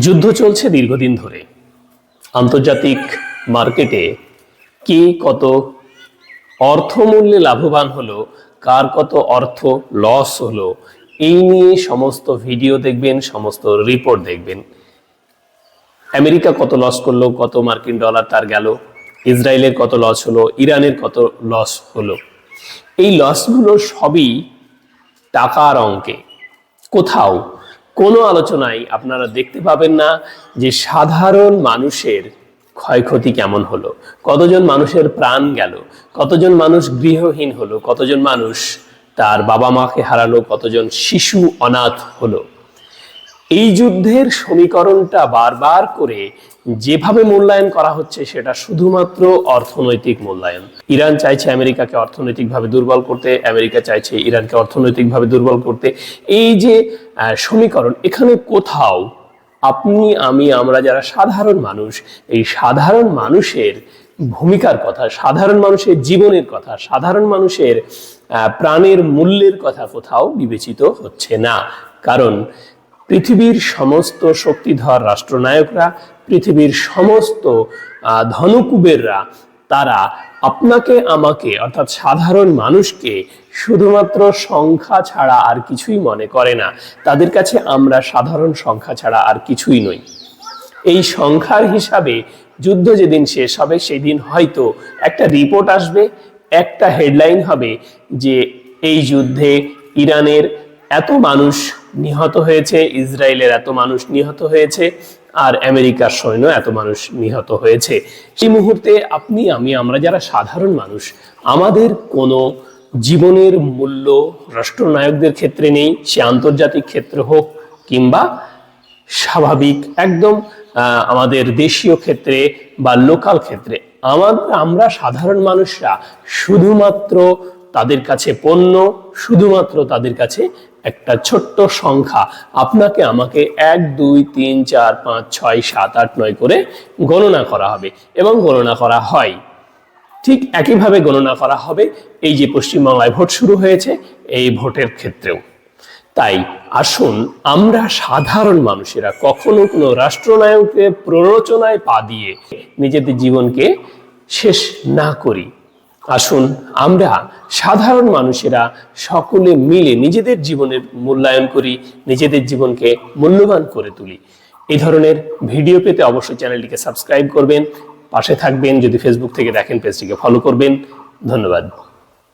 যুদ্ধ চলছে দীর্ঘদিন ধরে। আন্তর্জাতিক মার্কেটে কে কত অর্থমূল্যে লাভবান হলো, কার কত অর্থ লস হলো, এই নিয়ে সমস্ত ভিডিও দেখবেন, সমস্ত রিপোর্ট দেখবেন। আমেরিকা কত লস করলো, কত মার্কিন ডলার তার গেল, ইসরায়েলের কত লস হলো, ইরানের কত লস হলো। এই লসগুলো সবই টাকার অঙ্কে। কোথাও কোনো আলোচনায় আপনারা দেখতে পাবেন না যে সাধারণ মানুষের ক্ষয়ক্ষতি কেমন হলো, কতজন মানুষের প্রাণ গেল, কতজন মানুষ গৃহহীন হলো, কতজন মানুষ তার বাবা মাকে হারালো, কতজন শিশু অনাথ হলো। এই যুদ্ধের সমীকরণটা বারবার করে যেভাবে মূল্যায়ন করা হচ্ছে সেটা শুধুমাত্র অর্থনৈতিক মূল্যায়ন। ইরান চাইছে আমেরিকাকে অর্থনৈতিকভাবে দুর্বল করতে, আমেরিকা চাইছে ইরানকে অর্থনৈতিকভাবে দুর্বল করতে। এই যে সমীকরণ, এখানে কোথাও আপনি আমি আমরা যারা সাধারণ মানুষ, এই সাধারণ মানুষের ভূমিকার কথা, সাধারণ মানুষের জীবনের কথা, সাধারণ মানুষের প্রাণের মূল্যের কথা কোথাও বিবেচিত হচ্ছে না। কারণ পৃথিবীর সমস্ত শক্তিধর রাষ্ট্রনায়করা, পৃথিবীর সমস্ত ধনকুবেররা, তারা আপনাকে আমাকে অর্থাৎ সাধারণ মানুষকে শুধুমাত্র সংখ্যা ছাড়া আর কিছুই মনে করে না। তাদের কাছে আমরা সাধারণ সংখ্যা ছাড়া আর কিছুই নই। এই সংখ্যার হিসাবে যুদ্ধ যেদিন শেষ হবে সেদিন হয়তো একটা রিপোর্ট আসবে, একটা হেডলাইন হবে যে এই যুদ্ধে ইরানের এত মানুষ নিহত হয়েছে, ইসরায়েলের এত মানুষ নিহত হয়েছে, আর আমেরিকার সৈন্য এত মানুষ নিহত হয়েছে। সেই মুহূর্তে আপনি আমি আমরা যারা সাধারণ মানুষ, আমাদের কোনো জীবনের মূল্য রাষ্ট্রনায়কদের ক্ষেত্রে নেই, সে আন্তর্জাতিক ক্ষেত্র হোক কিংবা স্বাভাবিক একদম আমাদের দেশীয় ক্ষেত্রে বা লোকাল ক্ষেত্রে। আমরা সাধারণ মানুষরা শুধুমাত্র তাদের কাছে পণ্য, শুধুমাত্র তাদের কাছে একটা ছোট্ট সংখ্যা। আপনাকে আমাকে 1 2 3 4 5 6 7 8 9 করে গণনা করা হবে এবং গণনা করা হয়। ঠিক একইভাবে গণনা করা হবে এই যে পশ্চিমবাংলায় ভোট শুরু হয়েছে, এই ভোটের ক্ষেত্রেও। তাই আসুন আমরা সাধারণ মানুষেরা কখনো কোনো রাষ্ট্রনায়কের প্ররোচনায় পা দিয়ে নিজেদের জীবনকে শেষ না করি। আসুন আমরা সাধারণ মানুষেরা সকলে মিলে নিজেদের জীবনের মূল্যায়ন করি, নিজেদের জীবনকে মূল্যবান করে তুলি। এই ধরনের ভিডিও পেতে অবশ্যই চ্যানেলটিকে সাবস্ক্রাইব করবেন, পাশে থাকবেন। যদি ফেসবুক থেকে দেখেন পেজটিকে ফলো করবেন। ধন্যবাদ।